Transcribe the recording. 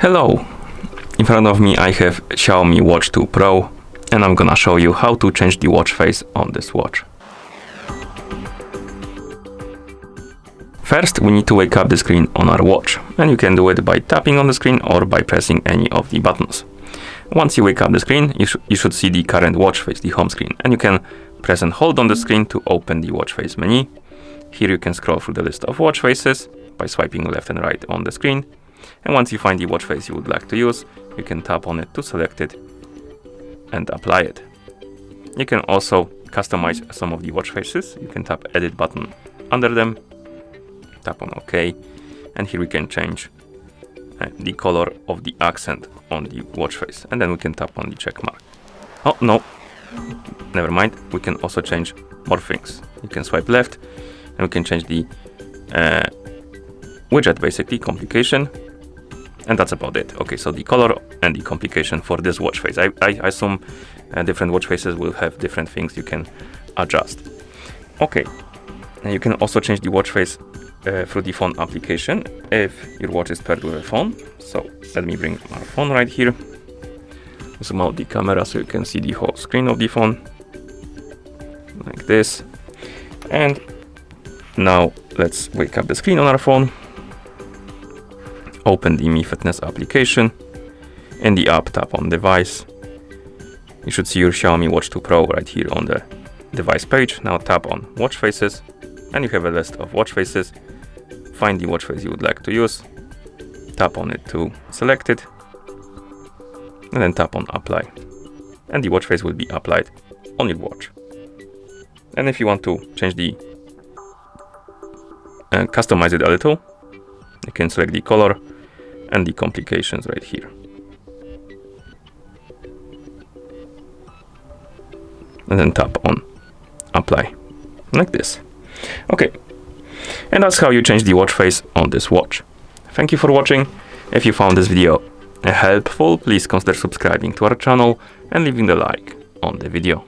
Hello! In front of me I have XIAOMI Watch 2 Pro and I'm gonna show you how to change the watch face on this watch. First we need to wake up the screen on our watch, and you can do it by tapping on the screen or by pressing any of the buttons. Once you wake up the screen, you should see the current watch face, the home screen, and you can press and hold on the screen to open the watch face menu. Here you can scroll through the list of watch faces by swiping left and right on the screen. And once you find the watch face you would like to use, you can tap on it to select it and apply it. You can also customize some of the watch faces. You can tap edit button under them, tap on OK, and here we can change the color of the accent on the watch face, and then we can tap on the check mark. Oh no, never mind, we can also change more things. You can swipe left and we can change the widget, basically complication, and that's about it. Okay, so the color and the complication for this watch face. I assume different watch faces will have different things you can adjust. Okay, and you can also change the watch face through the phone application if your watch is paired with a phone. So let me bring our phone right here, zoom out the camera so you can see the whole screen of the phone like this. And now let's wake up the screen on our phone, open the Mi Fitness application. In the app, tap on device. You should see your XIAOMI Watch 2 Pro right here on the device page. Now tap on watch faces and you have a list of watch faces. Find the watch face you would like to use, tap on it to select it, and then tap on apply, and the watch face will be applied on your watch. And if you want to change the customize it a little, you can select the color and the complications right here, and then tap on apply like this. Okay, and that's how you change the watch face on this watch. Thank you for watching. If you found this video helpful, please consider subscribing to our channel and leaving the like on the video.